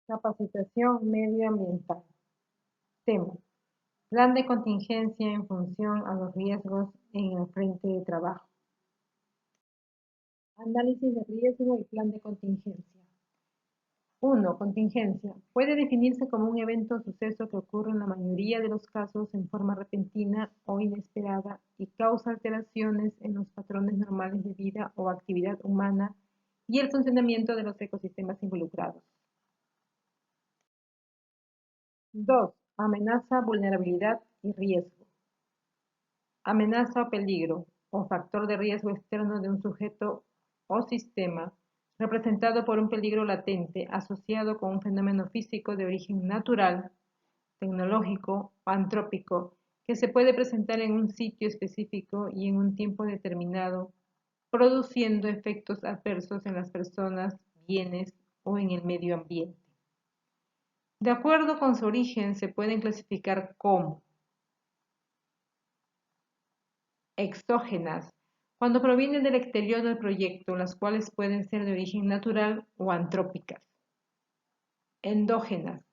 Capacitación medioambiental. Tema: Plan de contingencia en función a los riesgos en el frente de trabajo. Análisis de riesgo y plan de contingencia. 1. Contingencia. Puede definirse como un evento o suceso que ocurre en la mayoría de los casos en forma repentina o inesperada y causa alteraciones en los patrones normales de vida o actividad humana y el funcionamiento de los ecosistemas involucrados. 2. Amenaza, vulnerabilidad y riesgo. Amenaza o peligro, o factor de riesgo externo de un sujeto o sistema, representado por un peligro latente asociado con un fenómeno físico de origen natural, tecnológico o antrópico, que se puede presentar en un sitio específico y en un tiempo determinado, produciendo efectos adversos en las personas, bienes o en el medio ambiente. De acuerdo con su origen, se pueden clasificar como exógenas, cuando provienen del exterior del proyecto, las cuales pueden ser de origen natural o antrópicas. Endógenas,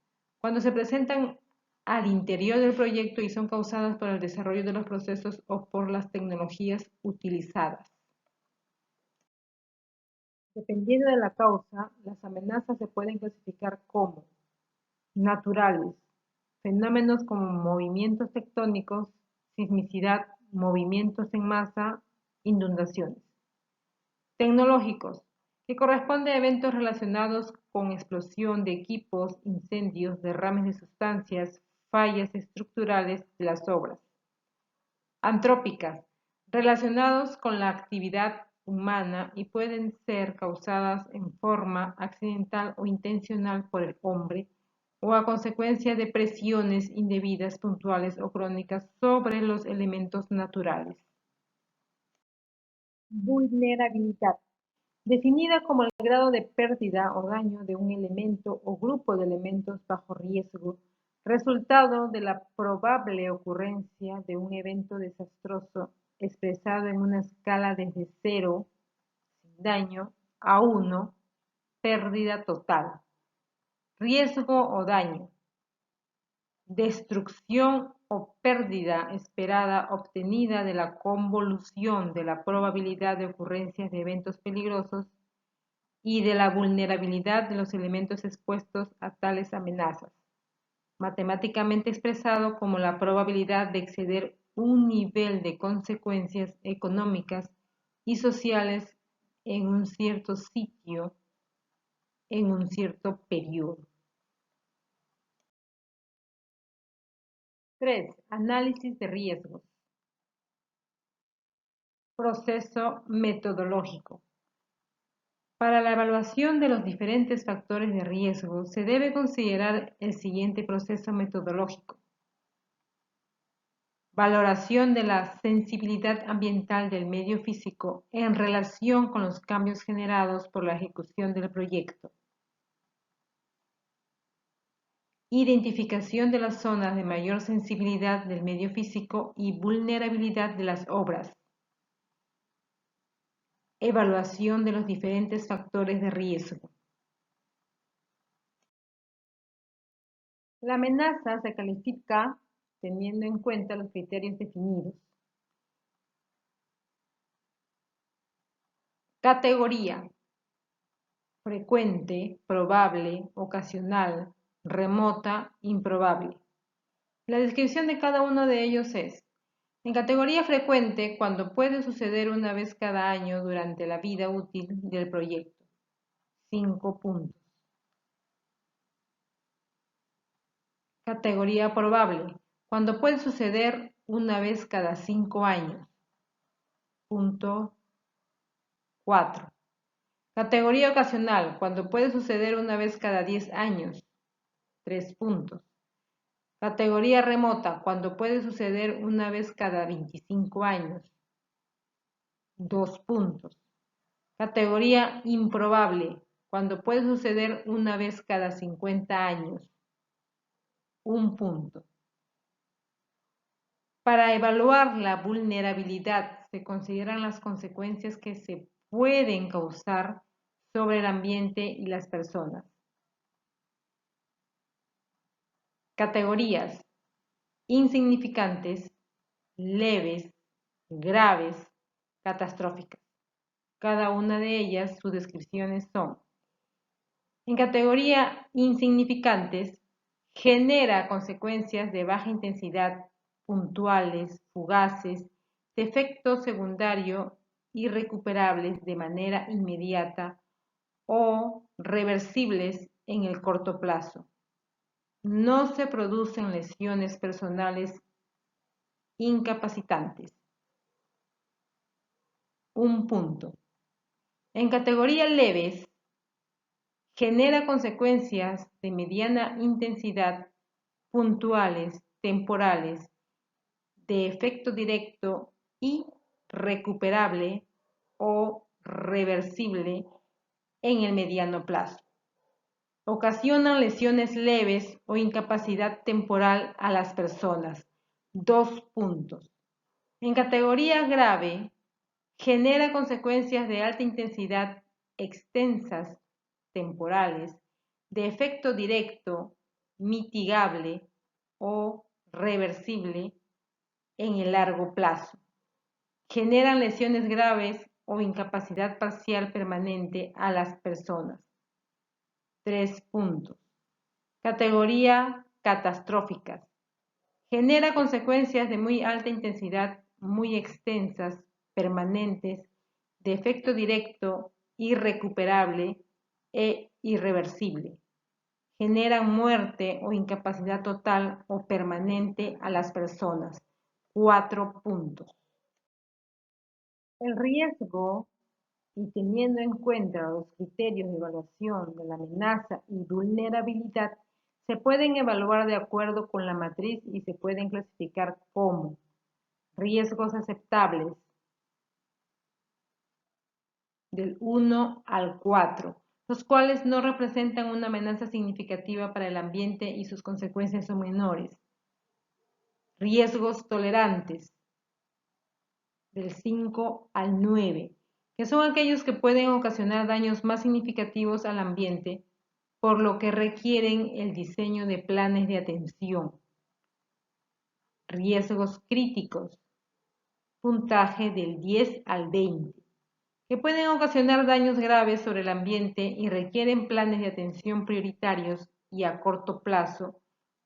cuando se presentan al interior del proyecto y son causadas por el desarrollo de los procesos o por las tecnologías utilizadas. Dependiendo de la causa, las amenazas se pueden clasificar como naturales, fenómenos como movimientos tectónicos, sismicidad, movimientos en masa, inundaciones. Tecnológicos, que corresponde a eventos relacionados con explosión de equipos, incendios, derrames de sustancias, fallas estructurales de las obras. Antrópicas, relacionados con la actividad humana y pueden ser causadas en forma accidental o intencional por el hombre o a consecuencia de presiones indebidas, puntuales o crónicas sobre los elementos naturales. Vulnerabilidad, definida como el grado de pérdida o daño de un elemento o grupo de elementos bajo riesgo, resultado de la probable ocurrencia de un evento desastroso expresado en una escala desde 0, sin daño, a 1, pérdida total. Riesgo o daño, destrucción o pérdida esperada obtenida de la convolución de la probabilidad de ocurrencia de eventos peligrosos y de la vulnerabilidad de los elementos expuestos a tales amenazas, matemáticamente expresado como la probabilidad de exceder un nivel de consecuencias económicas y sociales en un cierto sitio, en un cierto periodo. 3. Análisis de riesgos. Proceso metodológico. Para la evaluación de los diferentes factores de riesgo se debe considerar el siguiente proceso metodológico. Valoración de la sensibilidad ambiental del medio físico en relación con los cambios generados por la ejecución del proyecto. Identificación de las zonas de mayor sensibilidad del medio físico y vulnerabilidad de las obras. Evaluación de los diferentes factores de riesgo. La amenaza se califica teniendo en cuenta los criterios definidos. Categoría: frecuente, probable, ocasional, remota, improbable. La descripción de cada uno de ellos es: en categoría frecuente, cuando puede suceder una vez cada año durante la vida útil del proyecto. 5 puntos. Categoría probable, cuando puede suceder una vez cada 5 años. Punto 4. Categoría ocasional, cuando puede suceder una vez cada 10 años. 3 puntos. Categoría remota, cuando puede suceder una vez cada 25 años. 2 puntos. Categoría improbable, cuando puede suceder una vez cada 50 años. 1 punto. Para evaluar la vulnerabilidad se consideran las consecuencias que se pueden causar sobre el ambiente y las personas. Categorías: insignificantes, leves, graves, catastróficas. Cada una de ellas, sus descripciones son: en categoría insignificantes, genera consecuencias de baja intensidad, puntuales, fugaces, de efecto secundario, irrecuperables de manera inmediata o reversibles en el corto plazo. No se producen lesiones personales incapacitantes. Un punto. En categoría leves, genera consecuencias de mediana intensidad, puntuales, temporales, de efecto directo y recuperable o reversible en el mediano plazo. Ocasionan lesiones leves o incapacidad temporal a las personas. 2 puntos. En categoría grave, genera consecuencias de alta intensidad, extensas, temporales, de efecto directo, mitigable o reversible en el largo plazo. Generan lesiones graves o incapacidad parcial permanente a las personas. 3 puntos. Categoría catastróficas. Genera consecuencias de muy alta intensidad, muy extensas, permanentes, de efecto directo, irrecuperable e irreversible. Generan muerte o incapacidad total o permanente a las personas. 4 puntos. El riesgo, y teniendo en cuenta los criterios de evaluación de la amenaza y vulnerabilidad, se pueden evaluar de acuerdo con la matriz y se pueden clasificar como riesgos aceptables del 1 al 4, los cuales no representan una amenaza significativa para el ambiente y sus consecuencias son menores. Riesgos tolerantes del 5 al 9, que son aquellos que pueden ocasionar daños más significativos al ambiente, por lo que requieren el diseño de planes de atención. Riesgos críticos, puntaje del 10 al 20, que pueden ocasionar daños graves sobre el ambiente y requieren planes de atención prioritarios y a corto plazo,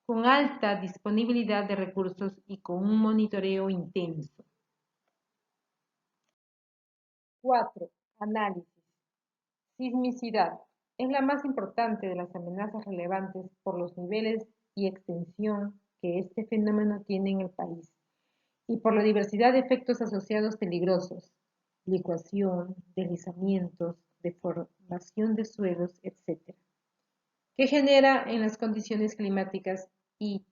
con alta disponibilidad de recursos y con un monitoreo intenso. 4. Análisis. Sismicidad. Es la más importante de las amenazas relevantes por los niveles y extensión que este fenómeno tiene en el país y por la diversidad de efectos asociados peligrosos, licuación, deslizamientos, deformación de suelos, etc., que genera en las condiciones climáticas y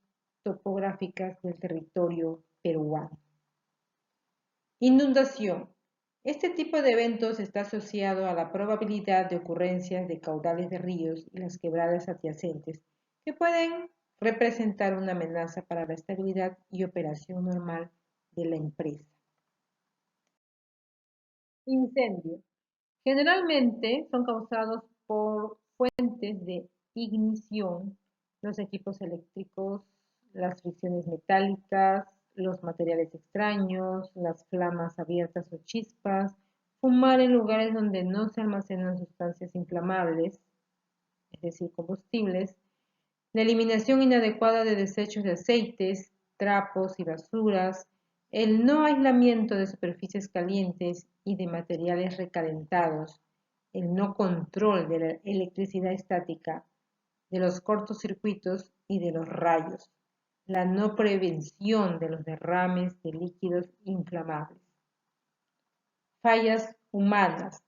topográficas del territorio peruano. Inundación. Este tipo de eventos está asociado a la probabilidad de ocurrencias de caudales de ríos y las quebradas adyacentes, que pueden representar una amenaza para la estabilidad y operación normal de la empresa. Incendios. Generalmente son causados por fuentes de ignición, los equipos eléctricos, las fricciones metálicas, los materiales extraños, las flamas abiertas o chispas, fumar en lugares donde no se almacenan sustancias inflamables, es decir, combustibles, la eliminación inadecuada de desechos de aceites, trapos y basuras, el no aislamiento de superficies calientes y de materiales recalentados, el no control de la electricidad estática, de los cortocircuitos y de los rayos, la no prevención de los derrames de líquidos inflamables. Fallas humanas.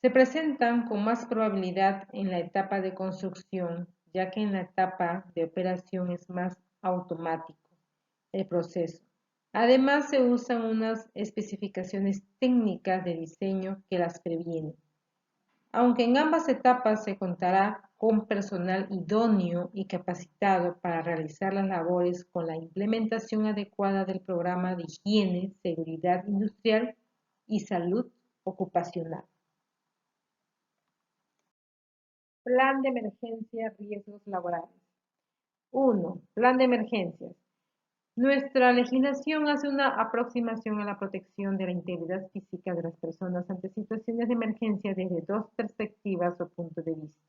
Se presentan con más probabilidad en la etapa de construcción, ya que en la etapa de operación es más automático el proceso. Además, se usan unas especificaciones técnicas de diseño que las previenen. Aunque en ambas etapas se contará con personal idóneo y capacitado para realizar las labores con la implementación adecuada del programa de higiene, seguridad industrial y salud ocupacional. Plan de emergencia riesgos laborales. 1. Plan de emergencias. Nuestra legislación hace una aproximación a la protección de la integridad física de las personas ante situaciones de emergencia desde dos perspectivas o puntos de vista.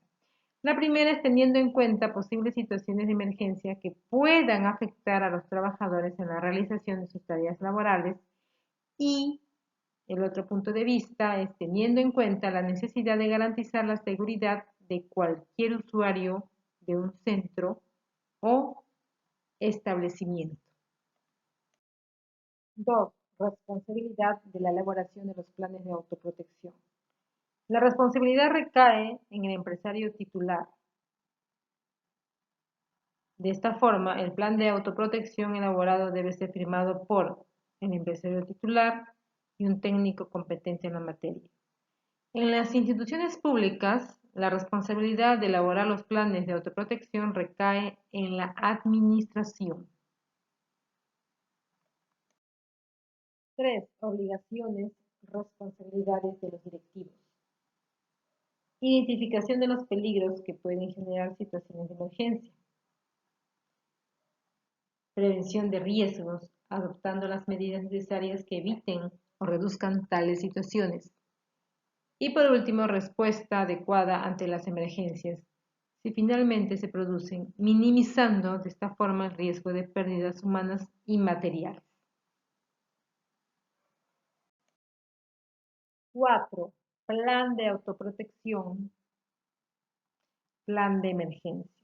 La primera es teniendo en cuenta posibles situaciones de emergencia que puedan afectar a los trabajadores en la realización de sus tareas laborales, y el otro punto de vista es teniendo en cuenta la necesidad de garantizar la seguridad de cualquier usuario de un centro o establecimiento. 2. Responsabilidad de la elaboración de los planes de autoprotección. La responsabilidad recae en el empresario titular. De esta forma, el plan de autoprotección elaborado debe ser firmado por el empresario titular y un técnico competente en la materia. En las instituciones públicas, la responsabilidad de elaborar los planes de autoprotección recae en la administración. 3. Obligaciones, responsabilidades de los directivos. Identificación de los peligros que pueden generar situaciones de emergencia. Prevención de riesgos, adoptando las medidas necesarias que eviten o reduzcan tales situaciones. Y por último, respuesta adecuada ante las emergencias, si finalmente se producen, minimizando de esta forma el riesgo de pérdidas humanas y materiales. 4. Plan de autoprotección, plan de emergencias.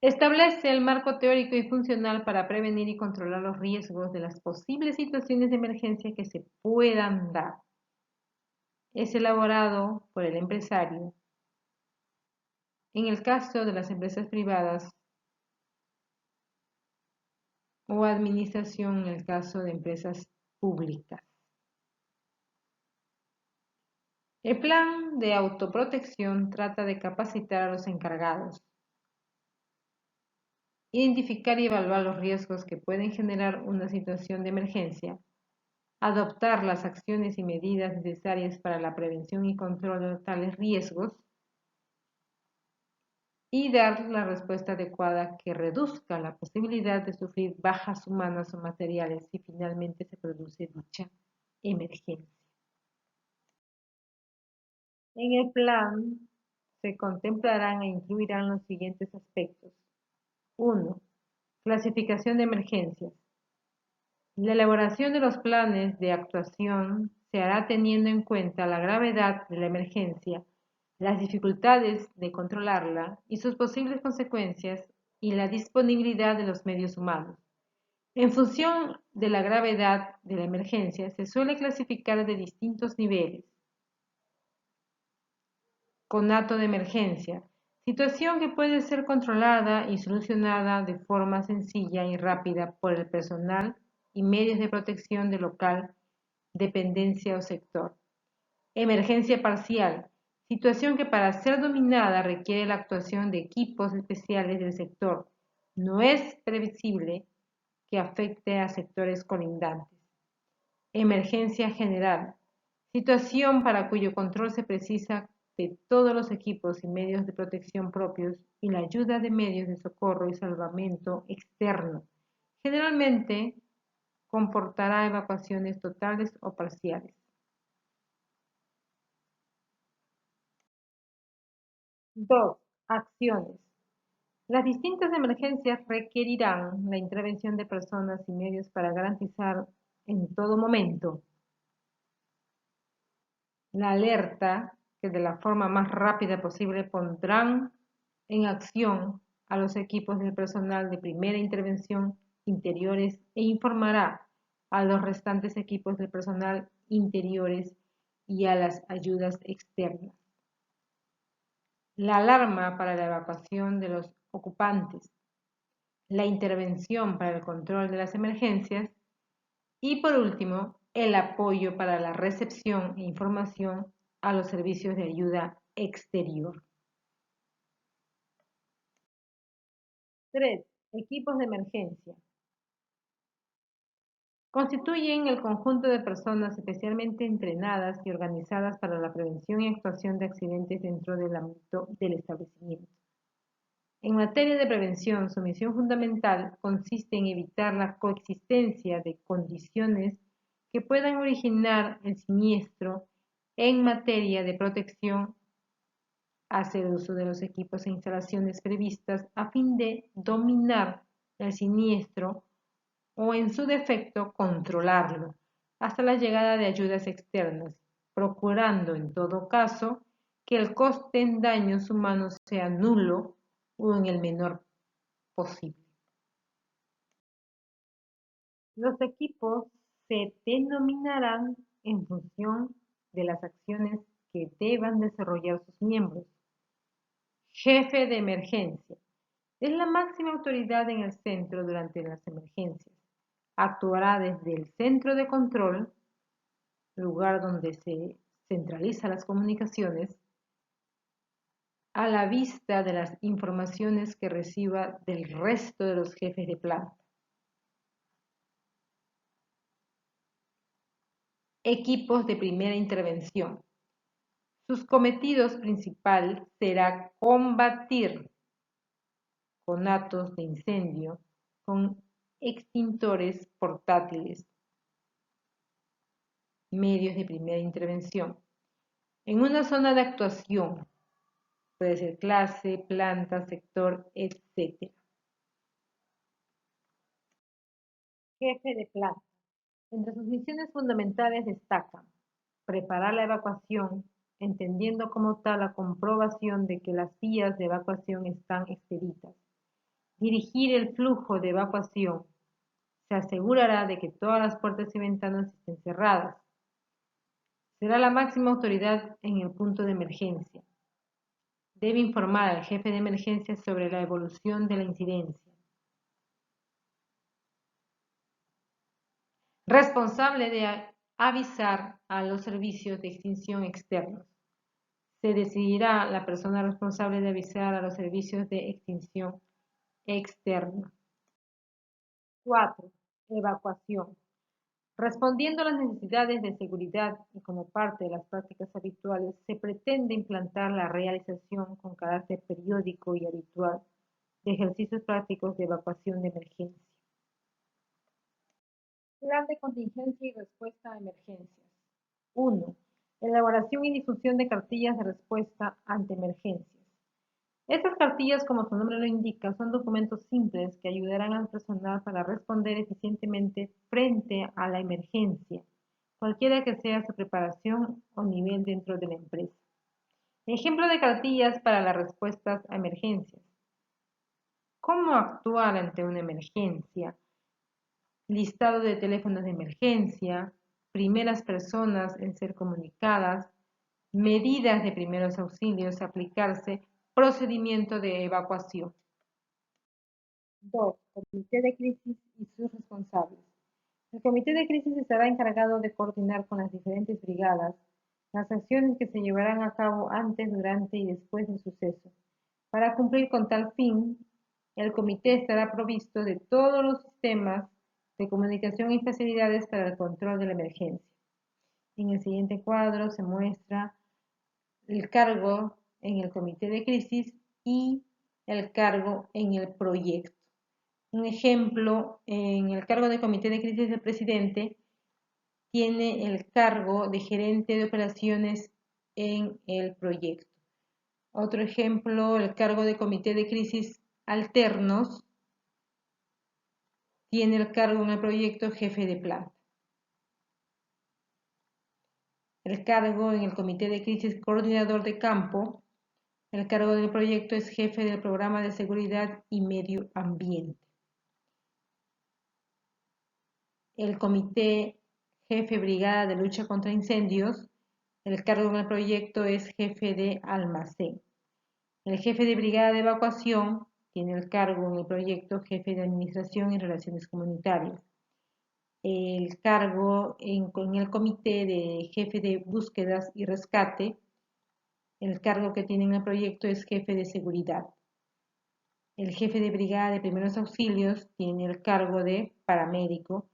Establece el marco teórico y funcional para prevenir y controlar los riesgos de las posibles situaciones de emergencia que se puedan dar. Es elaborado por el empresario. En el caso de las empresas privadas o administración, en el caso de empresas públicas. El plan de autoprotección trata de capacitar a los encargados, identificar y evaluar los riesgos que pueden generar una situación de emergencia, adoptar las acciones y medidas necesarias para la prevención y control de tales riesgos y dar la respuesta adecuada que reduzca la posibilidad de sufrir bajas humanas o materiales si finalmente se produce dicha emergencia. En el plan se contemplarán e incluirán los siguientes aspectos. 1. Clasificación de emergencias. La elaboración de los planes de actuación se hará teniendo en cuenta la gravedad de la emergencia, las dificultades de controlarla y sus posibles consecuencias y la disponibilidad de los medios humanos. En función de la gravedad de la emergencia, se suele clasificar de distintos niveles. Conato de emergencia. Situación que puede ser controlada y solucionada de forma sencilla y rápida por el personal y medios de protección del local, dependencia o sector. Emergencia parcial. Situación que para ser dominada requiere la actuación de equipos especiales del sector. No es previsible que afecte a sectores colindantes. Emergencia general. Situación para cuyo control se precisa de todos los equipos y medios de protección propios y la ayuda de medios de socorro y salvamento externo. Generalmente comportará evacuaciones totales o parciales. 2. Acciones. Las distintas emergencias requerirán la intervención de personas y medios para garantizar en todo momento la alerta que de la forma más rápida posible pondrán en acción a los equipos del personal de primera intervención interiores e informará a los restantes equipos del personal interiores y a las ayudas externas. La alarma para la evacuación de los ocupantes, la intervención para el control de las emergencias y por último, el apoyo para la recepción e información a los servicios de ayuda exterior. 3. Equipos de emergencia. Constituyen el conjunto de personas especialmente entrenadas y organizadas para la prevención y actuación de accidentes dentro del ámbito del establecimiento. En materia de prevención, su misión fundamental consiste en evitar la coexistencia de condiciones que puedan originar el siniestro. En materia de protección, hacer uso de los equipos e instalaciones previstas a fin de dominar el siniestro o, en su defecto, controlarlo hasta la llegada de ayudas externas, procurando en todo caso que el coste en daños humanos sea nulo o en el menor posible. Los equipos se denominarán en función de las acciones que deban desarrollar sus miembros. Jefe de emergencia. Es la máxima autoridad en el centro durante las emergencias. Actuará desde el centro de control, lugar donde se centralizan las comunicaciones, a la vista de las informaciones que reciba del resto de los jefes de planta. Equipos de primera intervención. Sus cometidos principal será combatir conatos de incendio con extintores portátiles, medios de primera intervención. En una zona de actuación, puede ser clase, planta, sector, etc. Jefe de planta. Entre sus misiones fundamentales destacan preparar la evacuación, entendiendo como tal la comprobación de que las vías de evacuación están expeditas. Dirigir el flujo de evacuación. Se asegurará de que todas las puertas y ventanas estén cerradas. Será la máxima autoridad en el punto de emergencia. Debe informar al jefe de emergencia sobre la evolución de la incidencia. Responsable de avisar a los servicios de extinción externos. Se decidirá la persona responsable de avisar a los servicios de extinción externa. 4. Evacuación. Respondiendo a las necesidades de seguridad y como parte de las prácticas habituales, se pretende implantar la realización con carácter periódico y habitual de ejercicios prácticos de evacuación de emergencia. Plan de contingencia y respuesta a emergencias. 1. Elaboración y difusión de cartillas de respuesta ante emergencias. Estas cartillas, como su nombre lo indica, son documentos simples que ayudarán al personal para responder eficientemente frente a la emergencia, cualquiera que sea su preparación o nivel dentro de la empresa. Ejemplo de cartillas para las respuestas a emergencias. ¿Cómo actuar ante una emergencia? Listado de teléfonos de emergencia, primeras personas en ser comunicadas, medidas de primeros auxilios a aplicarse, procedimiento de evacuación. 2. Comité de crisis y sus responsables. El comité de crisis estará encargado de coordinar con las diferentes brigadas las acciones que se llevarán a cabo antes, durante y después del suceso. Para cumplir con tal fin, el comité estará provisto de todos los sistemas de comunicación y facilidades para el control de la emergencia. En el siguiente cuadro se muestra el cargo en el comité de crisis y el cargo en el proyecto. Un ejemplo, en el cargo de comité de crisis del presidente tiene el cargo de gerente de operaciones en el proyecto. Otro ejemplo, el cargo de comité de crisis alternos tiene el cargo en el proyecto jefe de planta. El cargo en el comité de crisis coordinador de campo, el cargo del proyecto es jefe del programa de seguridad y medio ambiente. El comité jefe brigada de lucha contra incendios, el cargo en el proyecto es jefe de almacén. El jefe de brigada de evacuación tiene el cargo en el proyecto jefe de administración y relaciones comunitarias. El cargo en el comité de jefe de búsquedas y rescate, el cargo que tiene en el proyecto es jefe de seguridad. El jefe de brigada de primeros auxilios tiene el cargo de paramédico.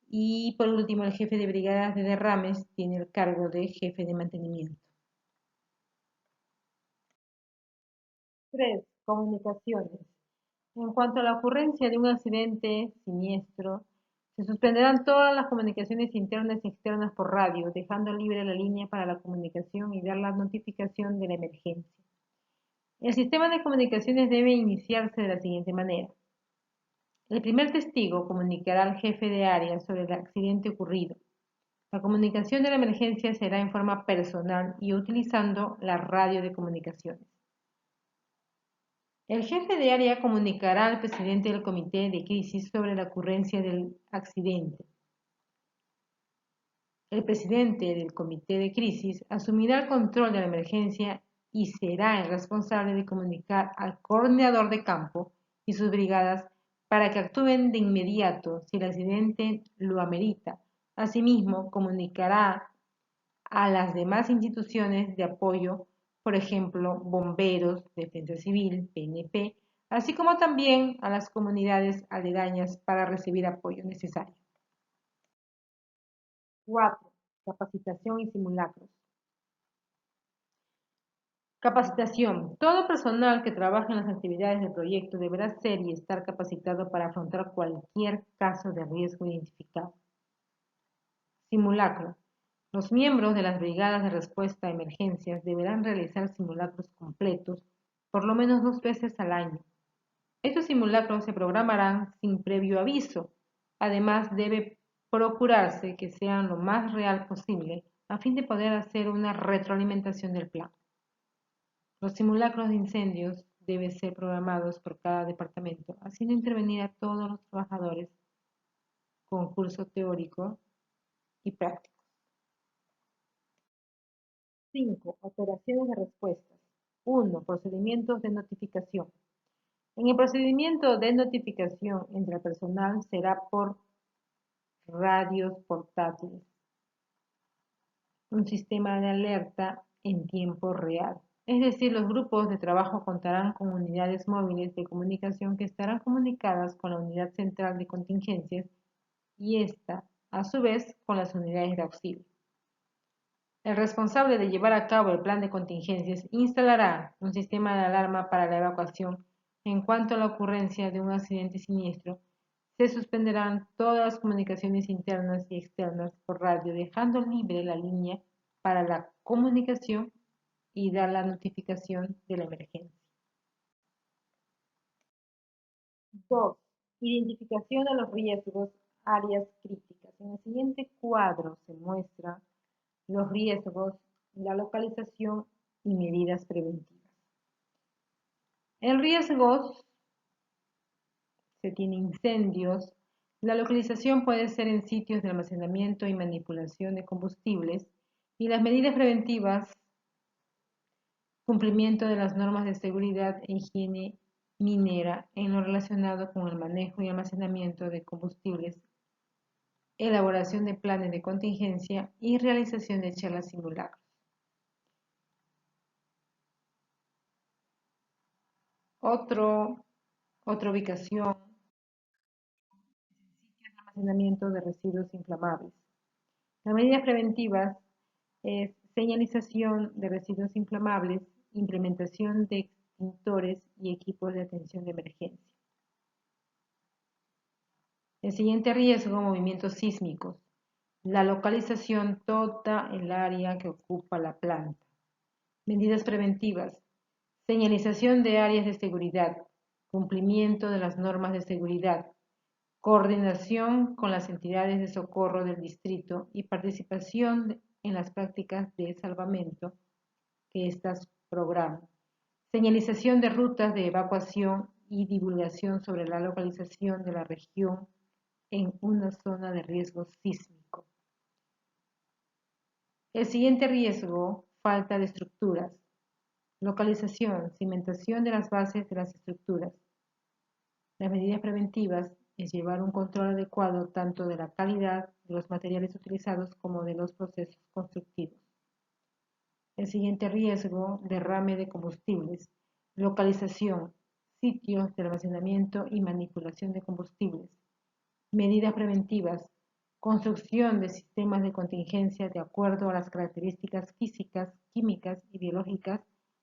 Y por último, el jefe de brigadas de derrames tiene el cargo de jefe de mantenimiento. 3. Comunicaciones. En cuanto a la ocurrencia de un accidente siniestro, se suspenderán todas las comunicaciones internas y externas por radio, dejando libre la línea para la comunicación y dar la notificación de la emergencia. El sistema de comunicaciones debe iniciarse de la siguiente manera. El primer testigo comunicará al jefe de área sobre el accidente ocurrido. La comunicación de la emergencia será en forma personal y utilizando la radio de comunicaciones. El jefe de área comunicará al presidente del comité de crisis sobre la ocurrencia del accidente. El presidente del comité de crisis asumirá el control de la emergencia y será el responsable de comunicar al coordinador de campo y sus brigadas para que actúen de inmediato si el accidente lo amerita. Asimismo, comunicará a las demás instituciones de apoyo, por ejemplo, bomberos, defensa civil, PNP, así como también a las comunidades aledañas para recibir apoyo necesario. 4. Capacitación y simulacros. Capacitación. Todo personal que trabaje en las actividades del proyecto deberá ser y estar capacitado para afrontar cualquier caso de riesgo identificado. Simulacro. Los miembros de las brigadas de respuesta a emergencias deberán realizar simulacros completos por lo menos 2 veces al año. Estos simulacros se programarán sin previo aviso. Además, debe procurarse que sean lo más real posible a fin de poder hacer una retroalimentación del plan. Los simulacros de incendios deben ser programados por cada departamento, haciendo intervenir a todos los trabajadores con curso teórico y práctico. 5. Operaciones de respuestas. 1. Procedimientos de notificación. En el procedimiento de notificación entre el personal será por radios portátiles, un sistema de alerta en tiempo real. Es decir, los grupos de trabajo contarán con unidades móviles de comunicación que estarán comunicadas con la unidad central de contingencias y esta, a su vez, con las unidades de auxilio. El responsable de llevar a cabo el plan de contingencias instalará un sistema de alarma para la evacuación. En cuanto a la ocurrencia de un accidente siniestro, se suspenderán todas las comunicaciones internas y externas por radio, dejando libre la línea para la comunicación y dar la notificación de la emergencia. 2. Identificación de los riesgos, áreas críticas. En el siguiente cuadro se muestra los riesgos, la localización y medidas preventivas. En riesgos se tiene incendios. La localización puede ser en sitios de almacenamiento y manipulación de combustibles y las medidas preventivas, cumplimiento de las normas de seguridad e higiene minera en lo relacionado con el manejo y almacenamiento de combustibles, elaboración de planes de contingencia y realización de charlas simulacros. Otra ubicación, almacenamiento de residuos inflamables. Las medidas preventivas es señalización de residuos inflamables, implementación de extintores y equipos de atención de emergencia. El siguiente riesgo, movimientos sísmicos. La localización toda el área que ocupa la planta. Medidas preventivas. Señalización de áreas de seguridad. Cumplimiento de las normas de seguridad. Coordinación con las entidades de socorro del distrito y participación en las prácticas de salvamento que éstas programan. Señalización de rutas de evacuación y divulgación sobre la localización de la región en una zona de riesgo sísmico. El siguiente riesgo, falta de estructuras. Localización, cimentación de las bases de las estructuras. Las medidas preventivas es llevar un control adecuado tanto de la calidad de los materiales utilizados como de los procesos constructivos. El siguiente riesgo, derrame de combustibles, localización, sitios de almacenamiento y manipulación de combustibles. Medidas preventivas, construcción de sistemas de contingencia de acuerdo a las características físicas, químicas y biológicas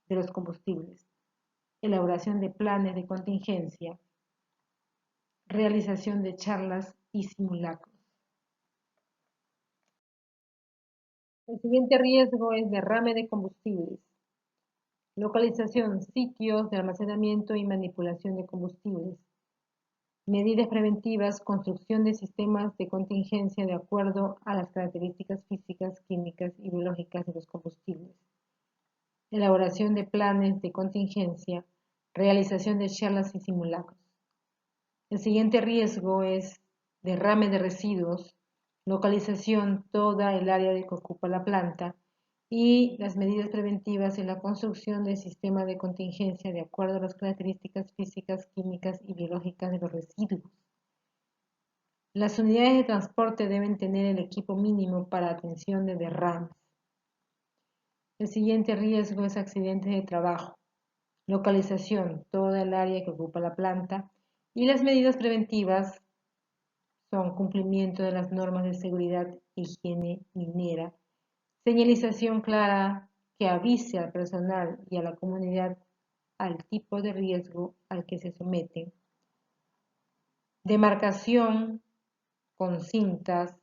de los combustibles. elaboración de planes de contingencia, realización de charlas y simulacros. El siguiente riesgo es derrame de combustibles. Localización, sitios de almacenamiento y manipulación de combustibles. Medidas preventivas, construcción de sistemas de contingencia de acuerdo a las características físicas, químicas y biológicas de los combustibles. Elaboración de planes de contingencia, realización de charlas y simulacros. El siguiente riesgo es derrame de residuos, localización toda el área que ocupa la planta y las medidas preventivas en la construcción del sistema de contingencia de acuerdo a las características físicas, químicas y biológicas de los residuos. Las unidades de transporte deben tener el equipo mínimo para atención de derrames. El siguiente riesgo es accidentes de trabajo, localización toda el área que ocupa la planta y las medidas preventivas son cumplimiento de las normas de seguridad e higiene minera, señalización clara que avise al personal y a la comunidad al tipo de riesgo al que se someten, demarcación con cintas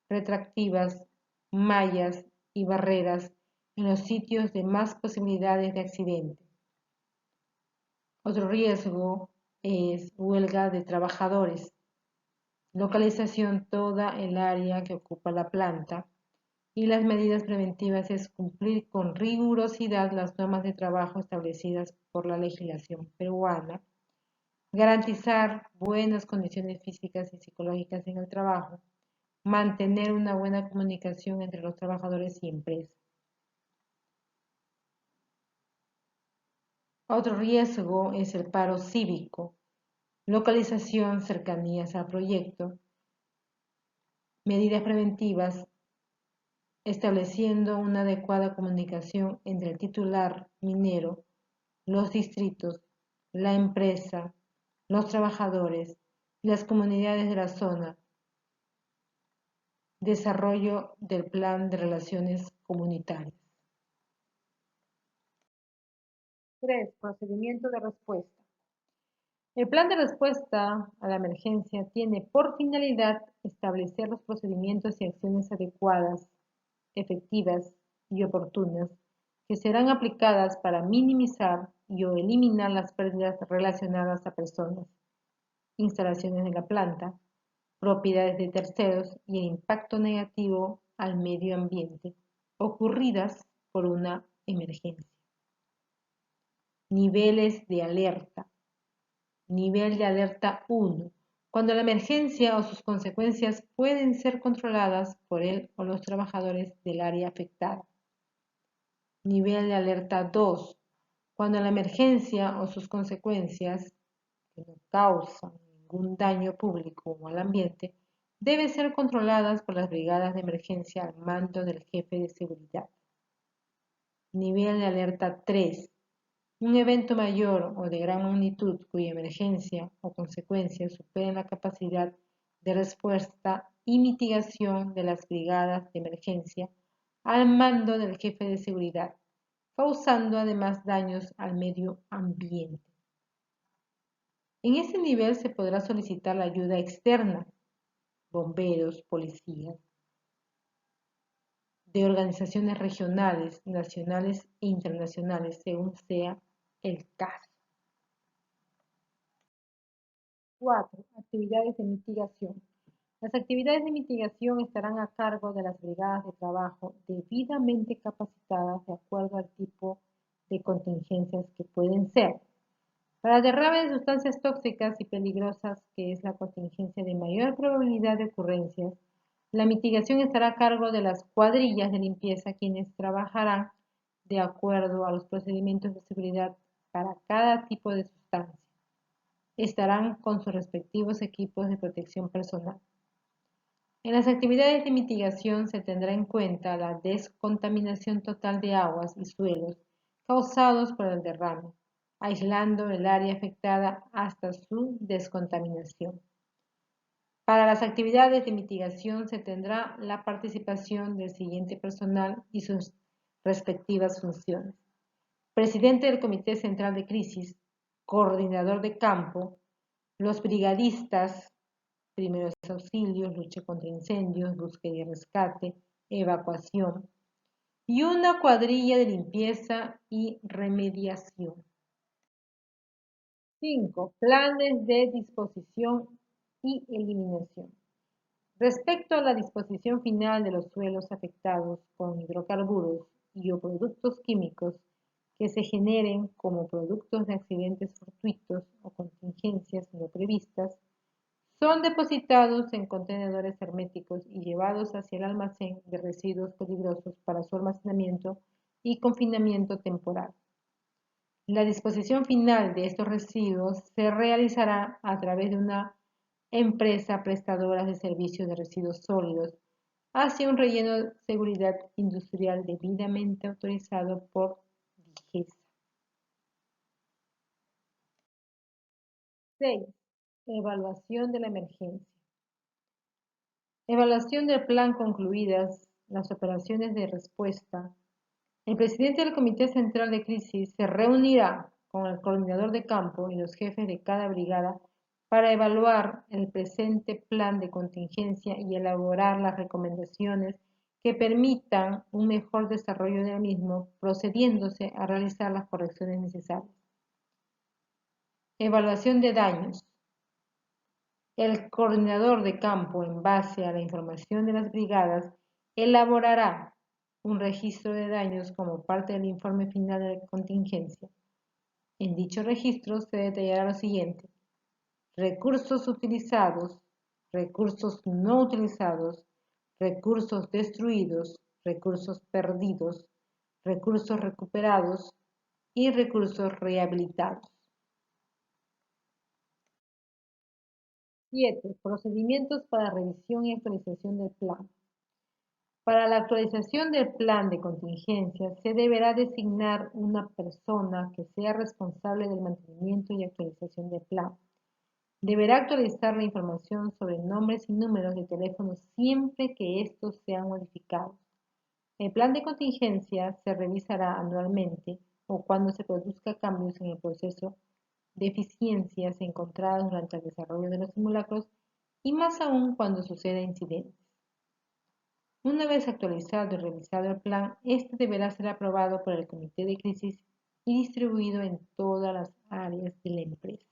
retractivas, mallas y barreras en los sitios de más posibilidades de accidente. Otro riesgo es huelga de trabajadores, localización toda el área que ocupa la planta y las medidas preventivas es cumplir con rigurosidad las normas de trabajo establecidas por la legislación peruana, garantizar buenas condiciones físicas y psicológicas en el trabajo, mantener una buena comunicación entre los trabajadores y empresas. Otro riesgo es el paro cívico, localización, cercanías al proyecto, medidas preventivas, estableciendo una adecuada comunicación entre el titular minero, los distritos, la empresa, los trabajadores y las comunidades de la zona. Desarrollo del plan de relaciones comunitarias. 3. Procedimiento de respuesta. El plan de respuesta a la emergencia tiene por finalidad establecer los procedimientos y acciones adecuadas, efectivas y oportunas que serán aplicadas para minimizar y o eliminar las pérdidas relacionadas a personas, instalaciones de la planta, propiedades de terceros y el impacto negativo al medio ambiente ocurridas por una emergencia. Niveles de alerta. Nivel de alerta 1. Cuando la emergencia o sus consecuencias pueden ser controladas por él o los trabajadores del área afectada. Nivel de alerta 2. Cuando la emergencia o sus consecuencias, que no causan ningún daño público o al ambiente, deben ser controladas por las brigadas de emergencia al mando del jefe de seguridad. Nivel de alerta 3. Un evento mayor o de gran magnitud cuya emergencia o consecuencia superen la capacidad de respuesta y mitigación de las brigadas de emergencia al mando del jefe de seguridad, causando además daños al medio ambiente. En ese nivel se podrá solicitar la ayuda externa, bomberos, policías, de organizaciones regionales, nacionales e internacionales, según sea el caso. 4. Actividades de mitigación. Las actividades de mitigación estarán a cargo de las brigadas de trabajo debidamente capacitadas de acuerdo al tipo de contingencias que pueden ser. Para derrame de sustancias tóxicas y peligrosas, que es la contingencia de mayor probabilidad de ocurrencias, la mitigación estará a cargo de las cuadrillas de limpieza, quienes trabajarán de acuerdo a los procedimientos de seguridad para cada tipo de sustancia. Estarán con sus respectivos equipos de protección personal. En las actividades de mitigación se tendrá en cuenta la descontaminación total de aguas y suelos causados por el derrame, aislando el área afectada hasta su descontaminación. Para las actividades de mitigación se tendrá la participación del siguiente personal y sus respectivas funciones. Presidente del Comité Central de Crisis, coordinador de campo, los brigadistas, primeros auxilios, lucha contra incendios, búsqueda y rescate, evacuación, y una cuadrilla de limpieza y remediación. 5. Planes de disposición y eliminación. Respecto a la disposición final de los suelos afectados con hidrocarburos y o productos químicos que se generen como productos de accidentes fortuitos o contingencias no previstas, son depositados en contenedores herméticos y llevados hacia el almacén de residuos peligrosos para su almacenamiento y confinamiento temporal. La disposición final de estos residuos se realizará a través de una empresa prestadora de servicios de residuos sólidos hacia un relleno de seguridad industrial debidamente autorizado por DIGESA. 6. Evaluación de la emergencia. Evaluación del plan concluidas las operaciones de respuesta. El presidente del Comité Central de Crisis se reunirá con el coordinador de campo y los jefes de cada brigada para evaluar el presente plan de contingencia y elaborar las recomendaciones que permitan un mejor desarrollo del mismo, procediéndose a realizar las correcciones necesarias. Evaluación de daños. El coordinador de campo, en base a la información de las brigadas, elaborará un registro de daños como parte del informe final de la contingencia. En dicho registro se detallará lo siguiente: recursos utilizados, recursos no utilizados, recursos destruidos, recursos perdidos, recursos recuperados y recursos rehabilitados. 7. Procedimientos para revisión y actualización del plan. Para la actualización del plan de contingencia se deberá designar una persona que sea responsable del mantenimiento y actualización del plan. Deberá actualizar la información sobre nombres y números de teléfono siempre que estos sean modificados. El plan de contingencia se revisará anualmente o cuando se produzcan cambios en el proceso, deficiencias encontradas durante el desarrollo de los simulacros y más aún cuando suceda incidentes. Una vez actualizado y revisado el plan, este deberá ser aprobado por el Comité de Crisis y distribuido en todas las áreas de la empresa.